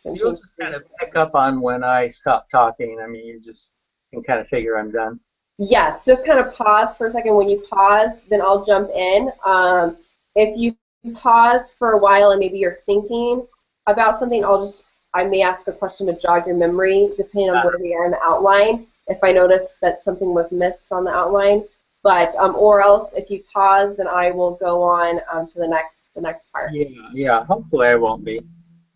some You'll changes. just kind of pick up on when I stop talking. I mean, you just can kind of figure I'm done. Yes, just kind of pause for a second. When you pause, then I'll jump in. If you pause for a while and maybe you're thinking about something, I may ask a question to jog your memory, depending on where we are in the outline. If I notice that something was missed on the outline, but or else if you pause, then I will go on to the next part. Yeah, yeah. Hopefully I won't be.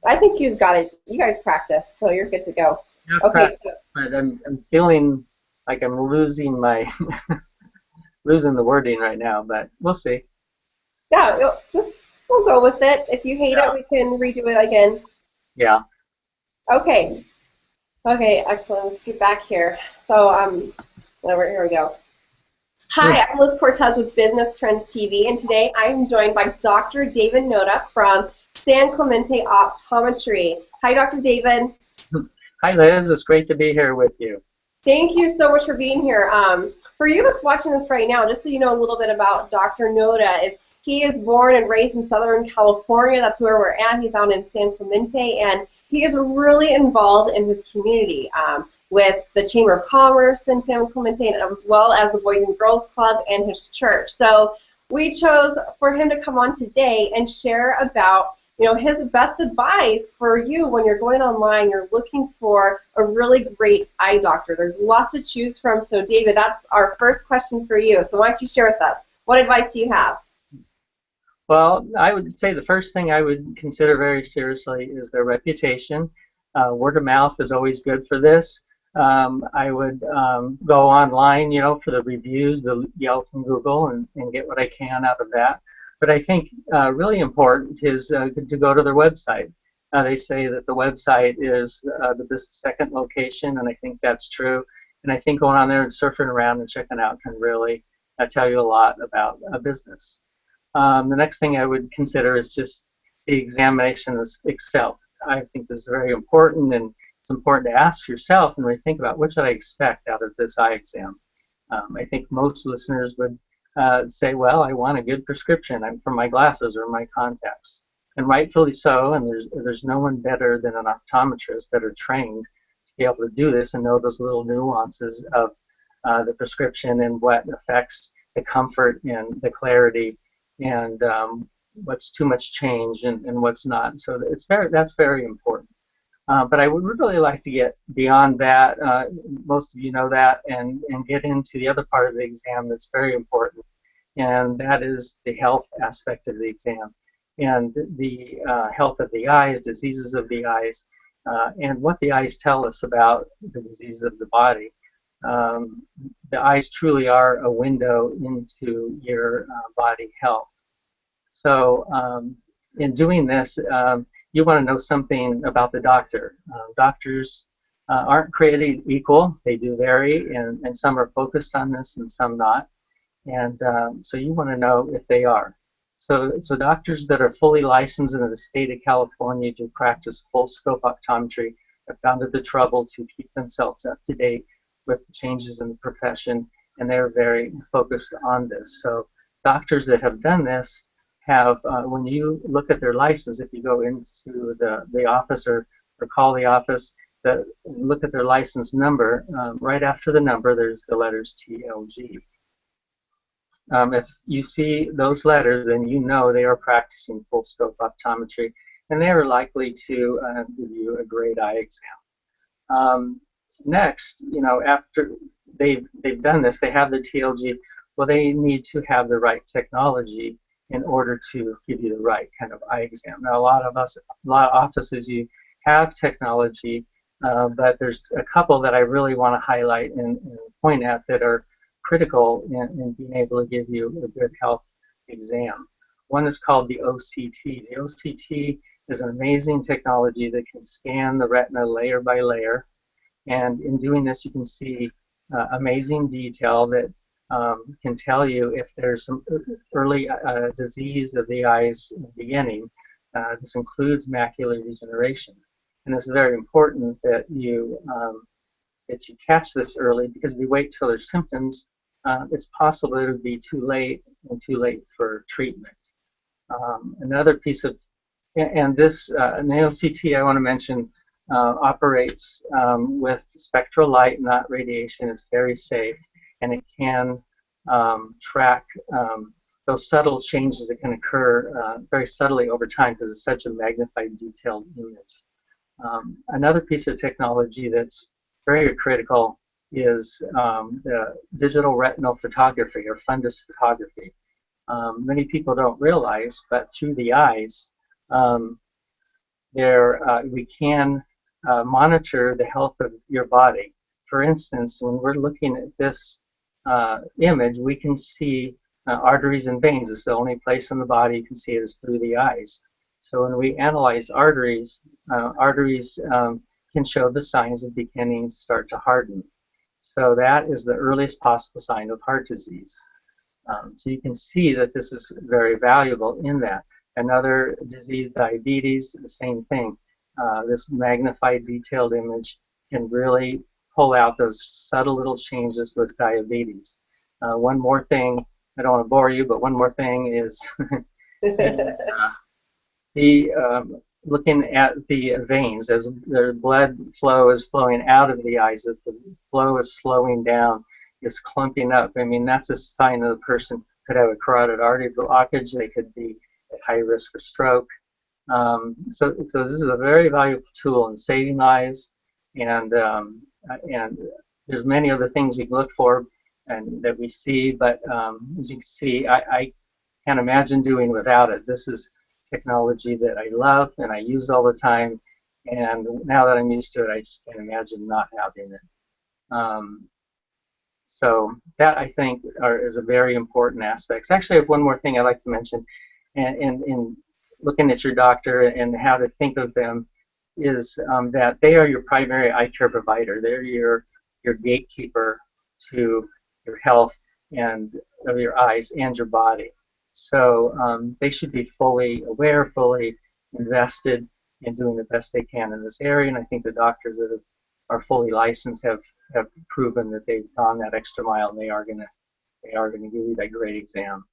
I think you've got it. You guys practice, so you're good to go. Yeah, Okay, practice, so but I'm feeling like I'm losing my losing the wording right now, but we'll see. yeah, just we'll go with it. If you hate it, Yeah, we can redo it again. yeah. Okay. Okay, excellent. Let's get back here. So, here we go. Hmm. Hi, I'm Liz Cortez with Business Trends TV, and today I'm joined by Dr. David Noda from San Clemente Optometry. Hi, Dr. David. Hi, Liz. It's great to be here with you. Thank you so much for being here. For you that's watching this right now, just so you know a little bit about Dr. Noda, he is born and raised in Southern California. That's where we're at. He's out in San Clemente, and he is really involved in his community with the Chamber of Commerce in San Clemente, as well as the Boys and Girls Club and his church. So we chose for him to come on today and share about his best advice for you when you're going online, you're looking for a really great eye doctor. There's lots to choose from. So, David, that's our first question for you. So why don't you share with us? What advice do you have? Well, I would say the first thing I would consider very seriously is their reputation. Word of mouth is always good for this. I would go online, for the reviews, the Yelp and Google, and get what I can out of that. But I think really important is to go to their website. They say that the website is the second location, and I think that's true. And I think going on there and surfing around and checking out can really tell you a lot about a business. The next thing I would consider is just the examination itself. I think this is very important, and it's important to ask yourself and really think about what should I expect out of this eye exam. I think most listeners would say, well, I want a good prescription for my glasses or my contacts. And rightfully so, and there's no one better than an optometrist, better trained to be able to do this and know those little nuances of the prescription and what affects the comfort and the clarity and what's too much change and what's not. So that's very important. But I would really like to get beyond that. Most of you know that, and get into the other part of the exam that's very important, and that is the health aspect of the exam, and the health of the eyes, diseases of the eyes, and what the eyes tell us about the diseases of the body. Um, the eyes truly are a window into your body health. So in doing this, you want to know something about the doctor. Doctors aren't created equal. They do vary, and some are focused on this and some not. And so you want to know if they are. So doctors that are fully licensed in the state of California to practice full scope optometry have gone to the trouble to keep themselves up to date with changes in the profession, and they're very focused on this. So doctors that have done this have, when you look at their license, if you go into the office or call the office, look at their license number, right after the number there's the letters TLG. If you see those letters, then you know they are practicing full scope optometry, and they are likely to give you a great eye exam. Next, after they've done this, they have the TLG. Well, they need to have the right technology in order to give you the right kind of eye exam. Now, a lot of offices, you have technology, but there's a couple that I really want to highlight and point at that are critical in being able to give you a good health exam. One is called the OCT. The OCT is an amazing technology that can scan the retina layer by layer, and in doing this you can see amazing detail that can tell you if there's some early disease of the eyes beginning. This includes macular degeneration, and it's very important that you catch this early, because if you wait till there's symptoms, it's possible it would be too late and too late for treatment. Another piece of, and this, in the OCT I want to mention operates with spectral light, not radiation. It's very safe, and it can track those subtle changes that can occur very subtly over time because it's such a magnified, detailed image. Another piece of technology that's very critical is the digital retinal photography or fundus photography. Many people don't realize, but through the eyes, um, we can monitor the health of your body. For instance, when we're looking at this image, we can see arteries and veins. It's the only place in the body you can see it is through the eyes. So when we analyze arteries, can show the signs of beginning to start to harden. So that is the earliest possible sign of heart disease. So you can see that this is very valuable in that. Another disease, diabetes, the same thing. This magnified, detailed image can really pull out those subtle little changes with diabetes. One more thing, I don't want to bore you, but one more thing is the looking at the veins as the blood flow is flowing out of the eyes. If the flow is slowing down, is clumping up. I mean, that's a sign that a person could have a carotid artery blockage. They could be at high risk for stroke. So this is a very valuable tool in saving lives, and there's many other things we can look for and that we see, but as you can see, I can't imagine doing without it. This is technology that I love and I use all the time, and now that I'm used to it, I just can't imagine not having it. So that, I think, is a very important aspect. Actually, I have one more thing I'd like to mention, and in looking at your doctor and how to think of them is that they are your primary eye care provider. They're your gatekeeper to your health and of your eyes and your body. So they should be fully aware, fully invested in doing the best they can in this area. And I think the doctors that are fully licensed have proven that they've gone that extra mile, and they are gonna give you that great exam.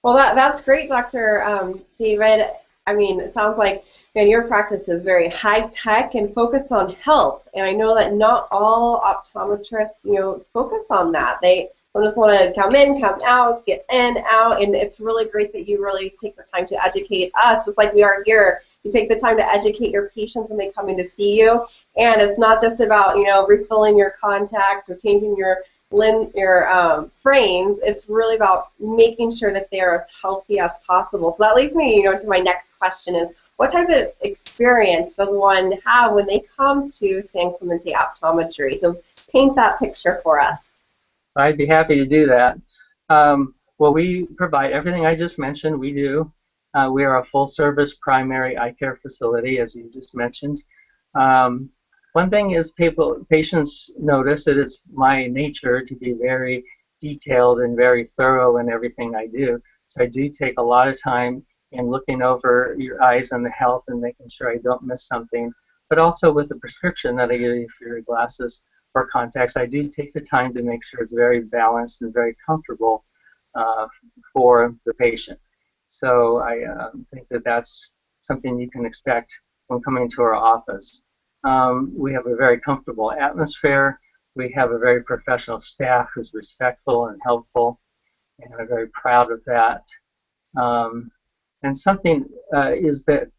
Well, that's great, Dr. David. I mean, it sounds like your practice is very high tech and focused on health. And I know that not all optometrists, focus on that. They don't just want to come in, come out, get in, out. And it's really great that you really take the time to educate us, just like we are here. You take the time to educate your patients when they come in to see you. And it's not just about, refilling your contacts or changing your frames. It's really about making sure that they're as healthy as possible. So that leads me, to my next question is, what type of experience does one have when they come to San Clemente Optometry? So paint that picture for us. I'd be happy to do that. Well, we provide everything I just mentioned. We do. We are a full-service primary eye care facility, as you just mentioned. One thing is patients notice that it's my nature to be very detailed and very thorough in everything I do. So I do take a lot of time in looking over your eyes and the health and making sure I don't miss something. But also with the prescription that I give you for your glasses or contacts, I do take the time to make sure it's very balanced and very comfortable for the patient. So I think that that's something you can expect when coming to our office. We have a very comfortable atmosphere. We have a very professional staff who's respectful and helpful, and I'm very proud of that. And something is that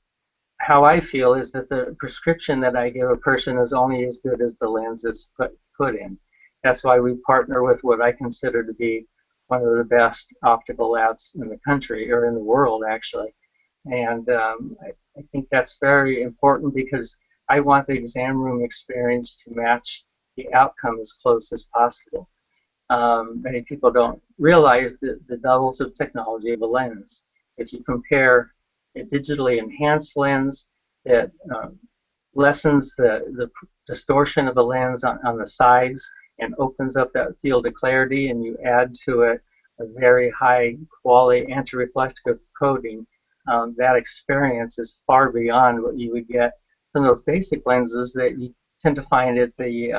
how I feel is that the prescription that I give a person is only as good as the lens is put in. That's why we partner with what I consider to be one of the best optical labs in the country, or in the world, actually. And I think that's very important because I want the exam room experience to match the outcome as close as possible. Many people don't realize the levels of technology of a lens. If you compare a digitally enhanced lens that lessens the distortion of the lens on the sides and opens up that field of clarity, and you add to it a very high quality anti-reflective coating, that experience is far beyond what you would get from those basic lenses that you tend to find at the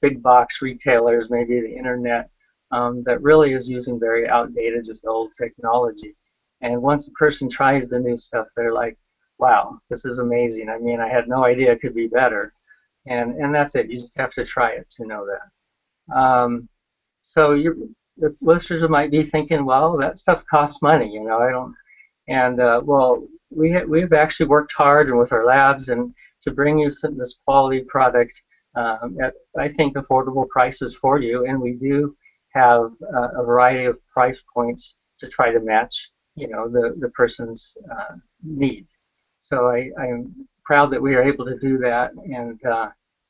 big box retailers, maybe the internet, that really is using very outdated, just old technology. And once a person tries the new stuff, they're like, wow, this is amazing. I mean, I had no idea it could be better. And that's it. You just have to try it to know that. So the listeners might be thinking, well, that stuff costs money, I don't. And well, we've actually worked hard and with our labs and to bring you this quality product at I think affordable prices for you. And we do have a variety of price points to try to match, the person's need. So I'm proud that we are able to do that, and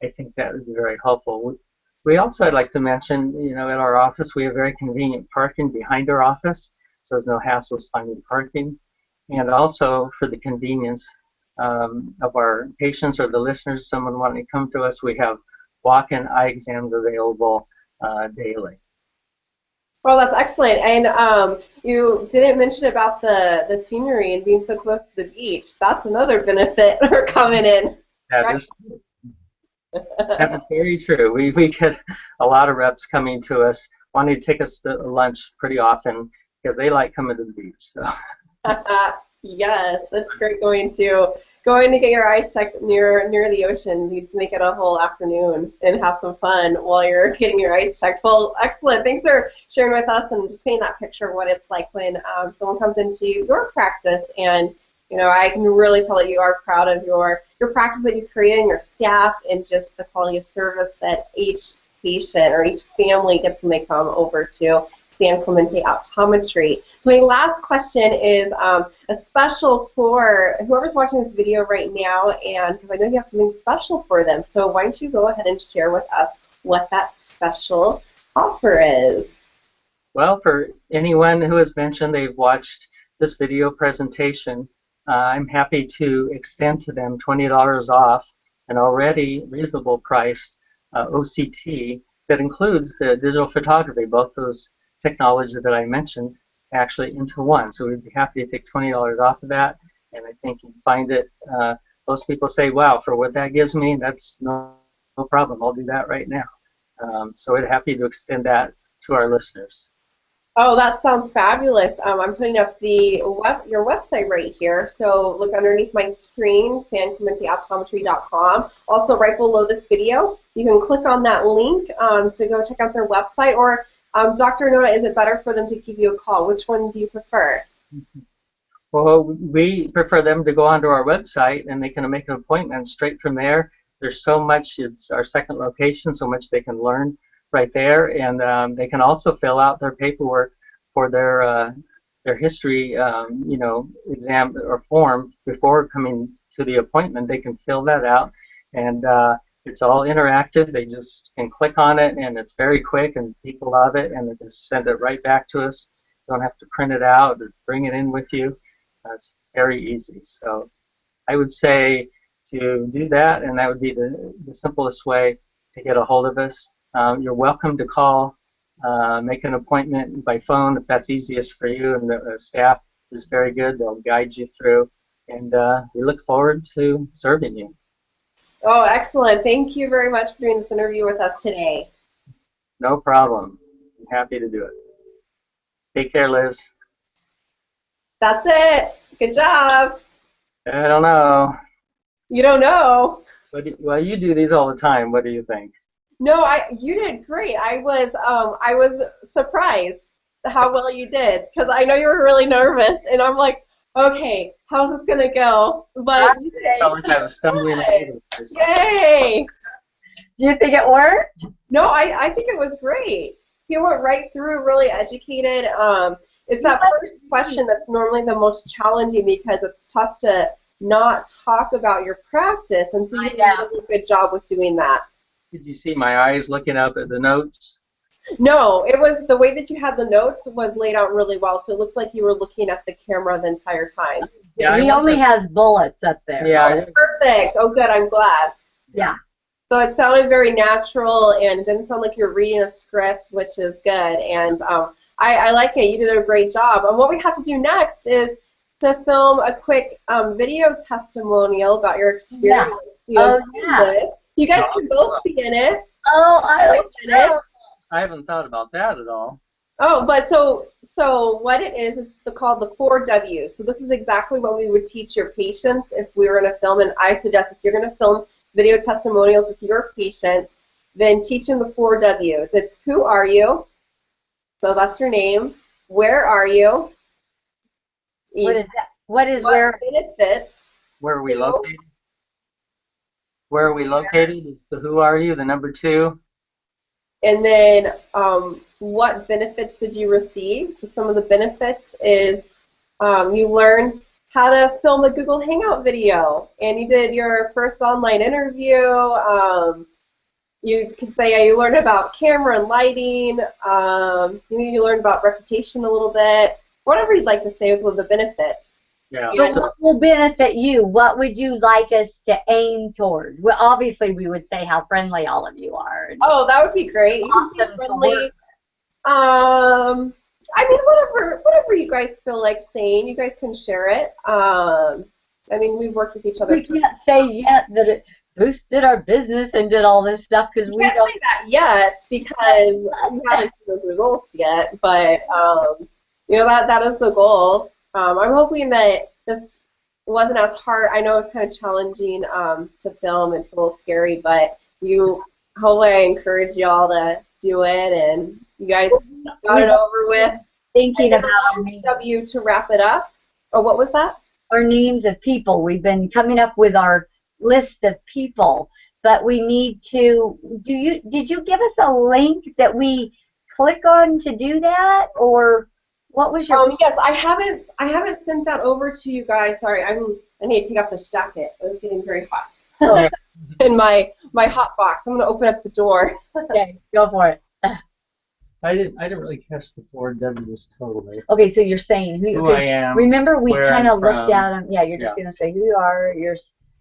I think that would be very helpful. We also, I'd like to mention, at our office, we have very convenient parking behind our office, so there's no hassles finding parking. And also for the convenience of our patients or the listeners, someone wanting to come to us, we have walk-in eye exams available daily. Well, that's excellent. And you didn't mention about the scenery and being so close to the beach. That's another benefit for coming in. That Right? is that is very true. We get a lot of reps coming to us wanting to take us to lunch pretty often because they like coming to the beach. So. Yes, it's great going to get your eyes checked near the ocean. You just make it a whole afternoon and have some fun while you're getting your eyes checked. Well, excellent. Thanks for sharing with us and just painting that picture of what it's like when someone comes into your practice. And I can really tell that you are proud of your practice that you created and your staff and just the quality of service that each patient or each family gets when they come over to San Clemente Optometry. So my last question is a special for whoever's watching this video right now, and because I know you have something special for them. So why don't you go ahead and share with us what that special offer is? Well, for anyone who has mentioned they've watched this video presentation, I'm happy to extend to them $20 off an already reasonable priced OCT that includes the digital photography, both those technologies that I mentioned, actually into one. So we'd be happy to take $20 off of that, and I think you find it, most people say, wow, for what that gives me, that's no problem. I'll do that right now. So we're happy to extend that to our listeners. Oh, that sounds fabulous. I'm putting up your website right here. So look underneath my screen, sanclementeoptometry.com. Also, right below this video, you can click on that link to go check out their website. Or, Dr. Noda, is it better for them to give you a call? Which one do you prefer? Well, we prefer them to go onto our website, and they can make an appointment straight from there. There's so much, it's our second location, so much they can learn right there, and they can also fill out their paperwork for their history, exam or form before coming to the appointment. They can fill that out, and it's all interactive. They just can click on it, and it's very quick, and people love it, and they can send it right back to us. Don't have to print it out or bring it in with you. It's very easy. So I would say to do that, and that would be the simplest way to get a hold of us. You're welcome to call, make an appointment by phone if that's easiest for you, and the staff is very good. They'll guide you through, and we look forward to serving you. Oh, excellent. Thank you very much for doing this interview with us today. No problem. I'm happy to do it. Take care, Liz. That's it. Good job. I don't know. You don't know? Well, you do these all the time. What do you think? No, you did great. I was surprised how well you did because I know you were really nervous, and I'm like, okay, how's this gonna go? But you did. I felt like I was stumbling over. Yay! Do you think it worked? No, I think it was great. You went right through, really educated. It's that first question that's normally the most challenging because it's tough to not talk about your practice, and so you did a really good job with doing that. Did you see my eyes looking up at the notes? No, it was the way that you had the notes was laid out really well, so it looks like you were looking at the camera the entire time. Yeah, he only has bullets up there. Yeah. Oh, perfect. Oh, good. I'm glad. Yeah. So it sounded very natural, and it didn't sound like you're reading a script, which is good. And I like it. You did a great job. And what we have to do next is to film a quick video testimonial about your experience. Yeah. Oh, yeah. You guys can both be in it. Oh, I like it. I haven't thought about that at all. Oh, but so what it is called the 4 Ws. So this is exactly what we would teach your patients if we were going to film. And I suggest if you're going to film video testimonials with your patients, then teach them the 4 Ws. It's who are you? So that's your name. Where are you? What is that? What is What where? benefits? Where are we located? Where are we located is the who are you, the number 2. And then what benefits did you receive? So some of the benefits is you learned how to film a Google Hangout video, and you did your first online interview. You could say you learned about camera and lighting. You learned about reputation a little bit. Whatever you'd like to say with the benefits. Yeah. But what will benefit you? What would you like us to aim toward? Well, obviously, we would say how friendly all of you are. Oh, that would be great. You can Awesome be to friendly. work. I mean, whatever you guys feel like saying, you guys can share it. I mean, we've worked with each other. We can't say yet that it boosted our business and did all this stuff because we can't don't say that yet because we haven't seen those results yet. But you know, that is the goal. I'm hoping that this wasn't as hard. I know it's kind of challenging to film. It's a little scary, but hopefully I encourage you all to do it, and you guys got it over with. thinking And then about the last W to wrap it up. Oh, what was that? our names of people. We've been coming up with our list of people, but we need to. Did you give us a link that we click on to do that, or what was your? Yes, I haven't sent that over to you guys. Sorry, I need to take off this jacket. It was getting very hot in my hot box. I'm gonna open up the door. Okay, go for it. I didn't really catch the 4 W's totally. Okay, so you're saying who I am. Remember, we where kind of I'm looked from. at them. Yeah, you're just gonna say who you are. You're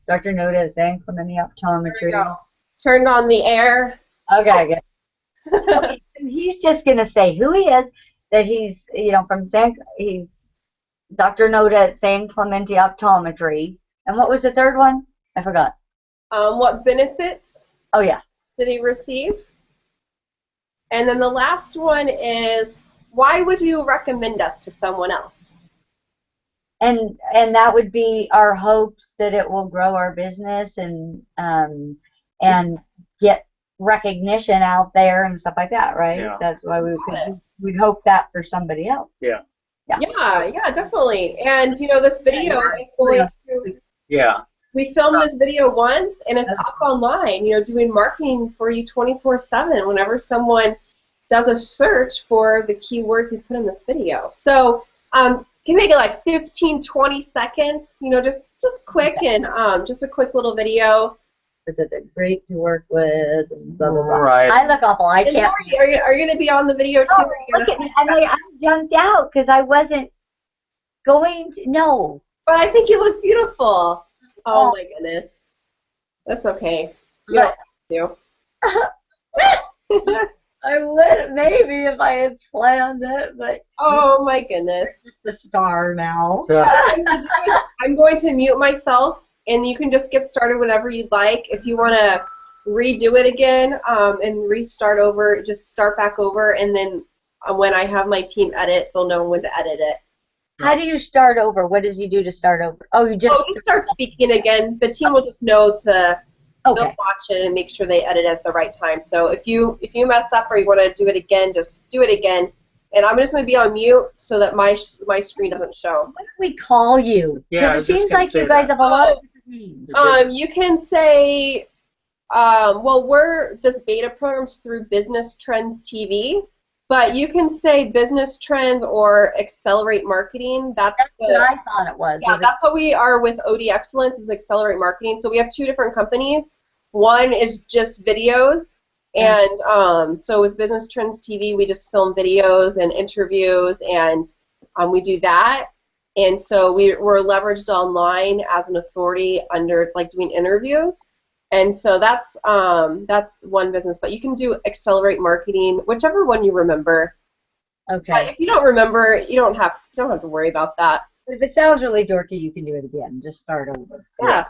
Dr. Noda is San Clemente Optometry. There we go. Turned on the air. Okay, good. Okay, so he's just gonna say who he is. That he's, he's Dr. Noda at San Clemente Optometry. And what was the third one? I forgot. What benefits Oh yeah. did he receive? And then the last one is, why would you recommend us to someone else? And that would be our hopes that it will grow our business and get recognition out there and stuff like that, right? Yeah. That's why we'd hope that for somebody else. Yeah. Yeah, definitely. And you know, this video is going to. Yeah. We filmed this video once, and it's up online. You know, doing marketing for you 24/7. Whenever someone does a search for the keywords we put in this video, so can make it like 15, 20 seconds. You know, just quick and just a quick little video. They're great to work with. And blah, blah, blah. Right. I look awful. I And can't. Lori, are you going to be on the video too? Oh, look at me. I jumped out because I wasn't going to. No. But I think you look beautiful. Oh my goodness. That's okay. You don't have to. I would maybe if I had planned it, but Oh my goodness. it's the star now. I'm going to mute myself, and you can just get started whenever you'd like. If you want to redo it again and restart over, just start back over, and then when I have my team edit, they'll know when to edit it. How do you start over? What does he do to start over? Oh, you just start speaking again. The team will just know to they'll watch it and make sure they edit at the right time. So if you mess up or you want to do it again, just do it again. And I'm just going to be on mute so that my screen doesn't show. What do we call you? Yeah, Because it seems like you guys have a lot of different names. You can say, well, we're this beta programs through Business Trends TV, but you can say Business Trends or Accelerate Marketing. That's what I thought it was. Yeah, that's what we are with OD Excellence is Accelerate Marketing. So we have 2 different companies. One is just videos, and so with Business Trends TV, we just film videos and interviews, and we do that. And so we're leveraged online as an authority under like doing interviews. And so that's one business, but you can do Accelerate Marketing, whichever one you remember. Okay. But if you don't remember, you don't have to worry about that. But if it sounds really dorky, you can do it again. Just start over. Yeah.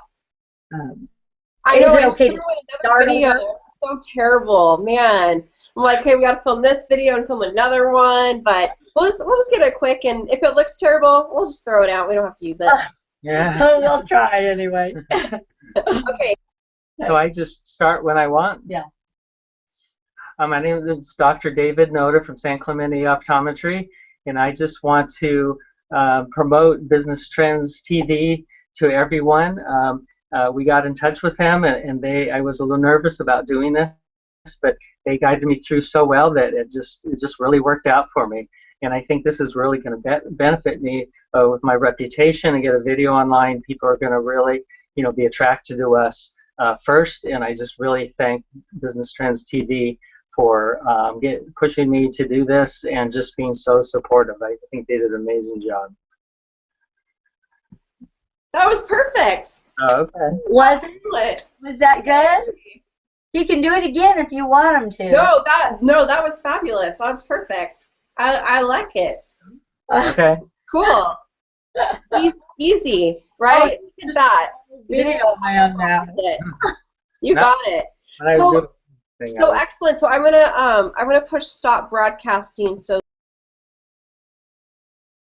I know. I threw in another video. So terrible, man. I'm like, okay, we got to film this video and film another one, but we'll just get it quick, and if it looks terrible, we'll just throw it out. We don't have to use it. Yeah. We'll try anyway. Okay. So I just start when I want. Yeah. My name is Dr. David Noda from San Clemente Optometry, and I just want to promote Business Trends TV to everyone. We got in touch with them, and I was a little nervous about doing this, but they guided me through so well that it just really worked out for me. And I think this is really going to benefit me with my reputation, and get a video online. People are going to really, be attracted to us first. And I just really thank Business Trends TV for pushing me to do this and just being so supportive. I think they did an amazing job. That was perfect. Oh, okay. Was Excellent. that good? You can do it again if you want them to. No, that was fabulous. That was perfect. I like it. Okay. Cool. Easy, right? Look at that. Video man now. You got it. So excellent. So I'm gonna push stop broadcasting so